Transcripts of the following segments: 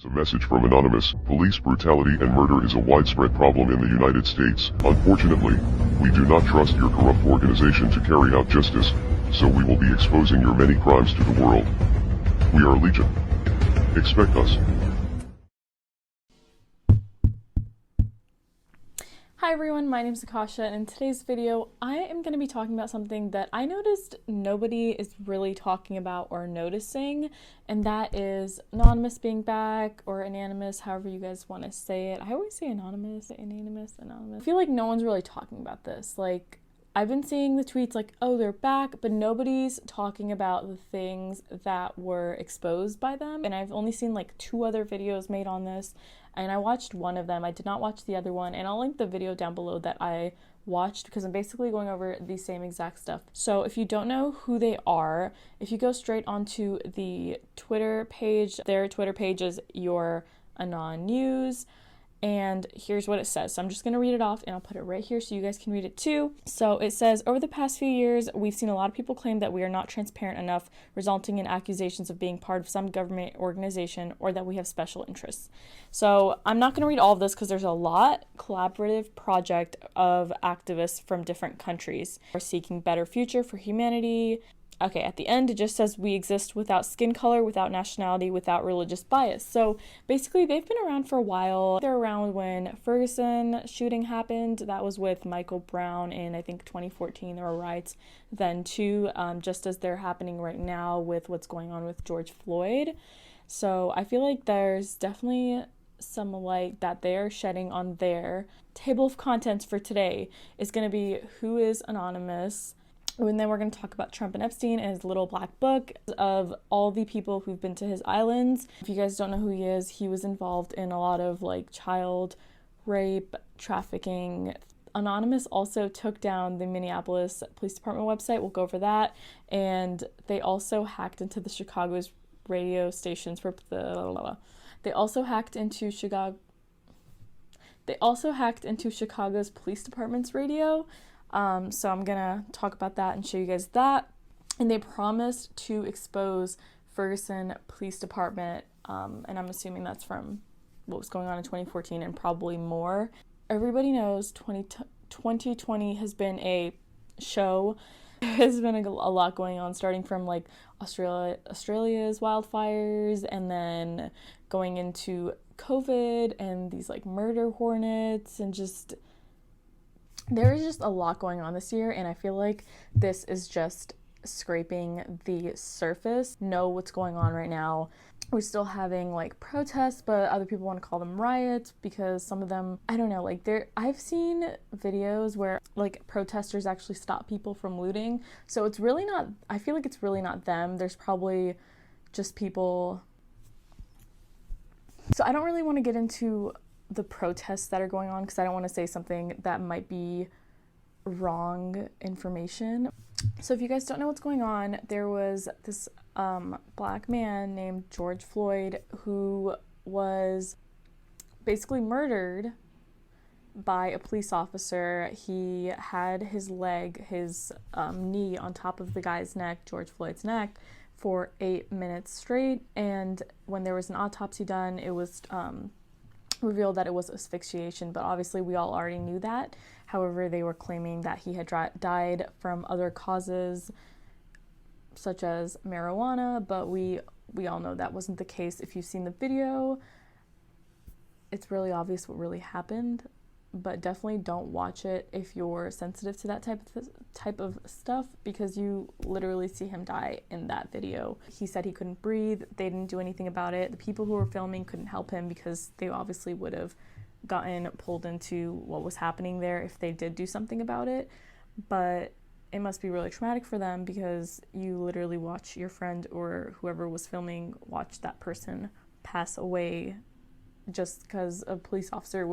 A message from Anonymous. Police brutality and murder is a widespread problem in the United States. Unfortunately, we do not trust your corrupt organization to carry out justice, so we will be exposing your many crimes to the world. We are Legion. Expect us. Hi everyone, my name is Akasha, and in today's video I am going to be talking about something that I noticed nobody is really talking about or noticing, and that is Anonymous being back, or Anonymous, however you guys want to say it. I always say Anonymous, Anonymous. I feel like no one's really talking about this. Like, I've been seeing the tweets like, oh, they're back, but nobody's talking about the things that were exposed by them. And I've only seen like 2 other videos made on this, and I watched one of them. I did not watch the other one, and I'll link the video down below that I watched because I'm basically going over the same exact stuff. So if you don't know who they are, if you go straight onto the Twitter page, their Twitter page is Your Anon News. And here's what it says. So I'm just going to read it off and I'll put it right here so you guys can read it too. So it says, over the past few years, we've seen a lot of people claim that we are not transparent enough, resulting in accusations of being part of some government organization or that we have special interests. So I'm not going to read all of this because there's a lot. Collaborative project of activists from different countries are seeking better future for humanity. Okay, at the end, it just says we exist without skin color, without nationality, without religious bias. So basically, they've been around for a while. They're around when Ferguson shooting happened. That was with Michael Brown in, I think, 2014. There were riots then too, just as they're happening right now with what's going on with George Floyd. So I feel like there's definitely some light that they're shedding on their table of contents for today is going to be who is Anonymous. And then we're going to talk about Trump and Epstein and his little black book of all the people who've been to his islands. If you guys don't know who he is, he was involved in a lot of like child rape, trafficking. Anonymous also took down the Minneapolis Police Department website. We'll go over that. And they also hacked into the Chicago's radio stations for They also hacked into Chicago's police department's radio. So I'm gonna talk about that and show you guys that. And they promised to expose Ferguson Police Department, and I'm assuming that's from what was going on in 2014 and probably more. Everybody knows 2020 has been a show. There's been a lot going on, starting from like Australia's wildfires, and then going into COVID and these like murder hornets, and just there is just a lot going on this year, and I feel like this is just scraping the surface. Know what's going on right now. We're still having like protests, but other people want to call them riots because some of them, I don't know, like I've seen videos where like protesters actually stop people from looting. So it's really not, I feel like it's really not them. There's probably just people. So I don't really want to get into the protests that are going on because I don't want to say something that might be wrong information. So if you guys don't know what's going on, there was this black man named George Floyd who was basically murdered by a police officer. He had his knee on top of the guy's neck, George Floyd's neck, for 8 minutes straight, and when there was an autopsy done, it was revealed that it was asphyxiation, but obviously we all already knew that. However, they were claiming that he had died from other causes such as marijuana, but we all know that wasn't the case. If you've seen the video, it's really obvious what really happened, but definitely don't watch it if you're sensitive to that type of stuff, because you literally see him die in that video. He said he couldn't breathe. They didn't do anything about it. The people who were filming couldn't help him because they obviously would have gotten pulled into what was happening there if they did do something about it. But it must be really traumatic for them because you literally watch your friend or whoever was filming watch that person pass away just because a police officer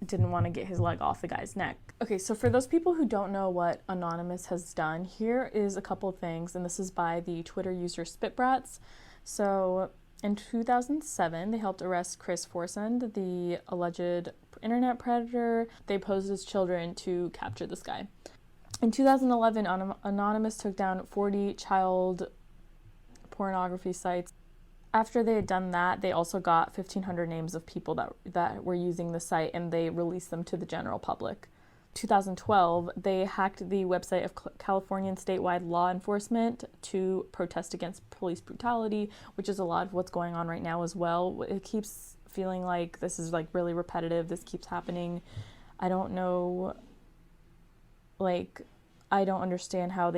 didn't want to get his leg off the guy's neck. Okay, so for those people who don't know what Anonymous has done, here is a couple of things, and this is by the Twitter user Spitbrats. So in 2007, they helped arrest Chris Forsund, the alleged internet predator. They posed as children to capture this guy. In 2011, Anonymous took down 40 child pornography sites After they had done that, they also got 1,500 names of people that were using the site, and they released them to the general public. 2012, they hacked the website of Californian statewide law enforcement to protest against police brutality, which is a lot of what's going on right now as well. It keeps feeling like this is like really repetitive. This keeps happening. I don't know, like, I don't understand how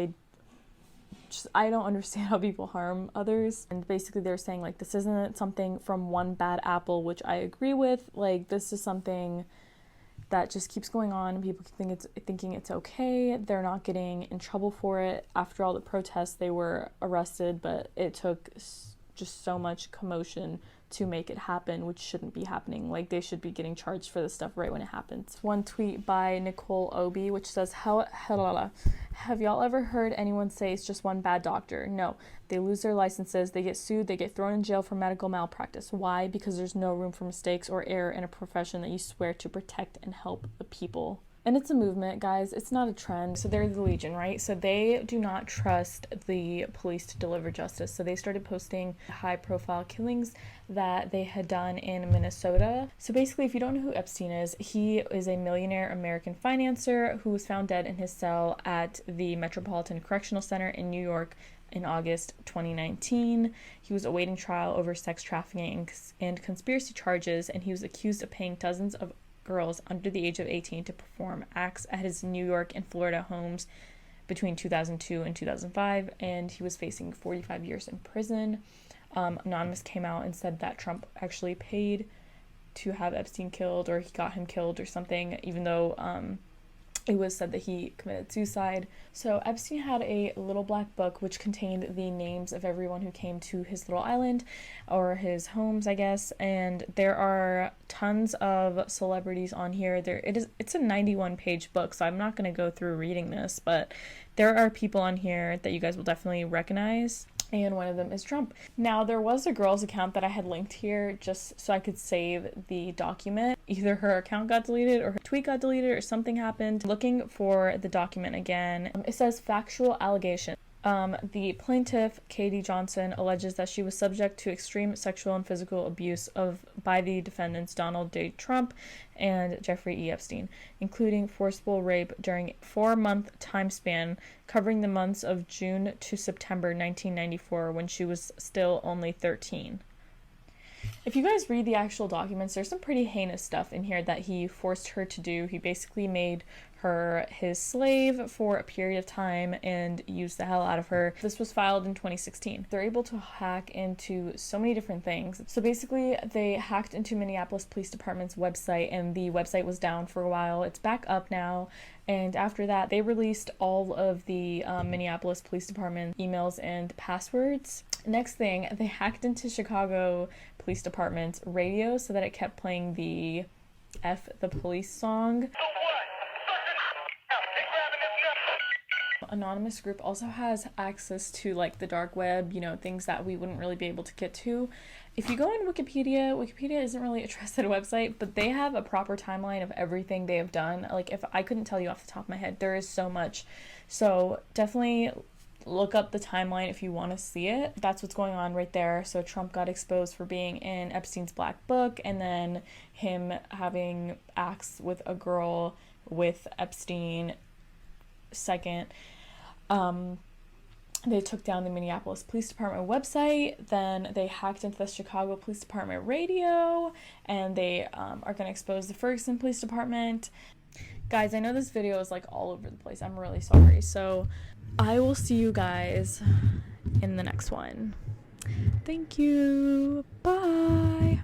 people harm others. And basically they're saying like this isn't something from one bad apple, which I agree with. Like, this is something that just keeps going on, and people thinking it's okay. They're not getting in trouble for it. After all the protests, they were arrested, but it took just so much commotion to make it happen, which shouldn't be happening. Like, they should be getting charged for this stuff right when it happens. One tweet by Nicole Obi, which says, have y'all ever heard anyone say it's just one bad doctor? No. They lose their licenses, they get sued, they get thrown in jail for medical malpractice. Why? Because there's no room for mistakes or error in a profession that you swear to protect and help the people. And it's a movement, guys. It's not a trend. So they're the Legion, right? So they do not trust the police to deliver justice. So they started posting high-profile killings that they had done in Minnesota. So basically, if you don't know who Epstein is, he is a millionaire American financier who was found dead in his cell at the Metropolitan Correctional Center in New York in August 2019. He was awaiting trial over sex trafficking and conspiracy charges, and he was accused of paying dozens of girls under the age of 18 to perform acts at his New York and Florida homes between 2002 and 2005, and he was facing 45 years in prison. Anonymous came out and said that Trump actually paid to have Epstein killed, or he got him killed or something, even though it was said that he committed suicide. So Epstein had a little black book which contained the names of everyone who came to his little island, or his homes, I guess, and there are tons of celebrities on here. It's a 91-page book, so I'm not going to go through reading this, but there are people on here that you guys will definitely recognize. And one of them is Trump. Now, there was a girl's account that I had linked here just so I could save the document. Either her account got deleted or her tweet got deleted or something happened. Looking for the document again. It says factual allegation. The plaintiff, Katie Johnson, alleges that she was subject to extreme sexual and physical abuse by the defendants Donald J. Trump and Jeffrey E. Epstein, including forcible rape during a 4-month time span covering the months of June to September 1994, when she was still only 13. If you guys read the actual documents, there's some pretty heinous stuff in here that he forced her to do. He basically made her his slave for a period of time and used the hell out of her. This was filed in 2016. They're able to hack into so many different things. So basically, they hacked into Minneapolis Police Department's website, and the website was down for a while. It's back up now. And after that, they released all of the Minneapolis Police Department emails and passwords. Next thing, they hacked into Chicago Police Department's radio so that it kept playing the F the Police song. Anonymous group also has access to like the dark web, things that we wouldn't really be able to get to. If you go on Wikipedia isn't really a trusted website, but they have a proper timeline of everything they have done. Like, if I couldn't tell you off the top of my head, there is so much. So definitely look up the timeline if you want to see it. That's what's going on right there. So Trump got exposed for being in Epstein's black book, and then him having acts with a girl with Epstein. Second, they took down the Minneapolis Police Department website, then they hacked into the Chicago Police Department radio, and they are going to expose the Ferguson Police Department. Guys, I know this video is like all over the place. I'm really sorry. So I will see you guys in the next one. Thank you. Bye.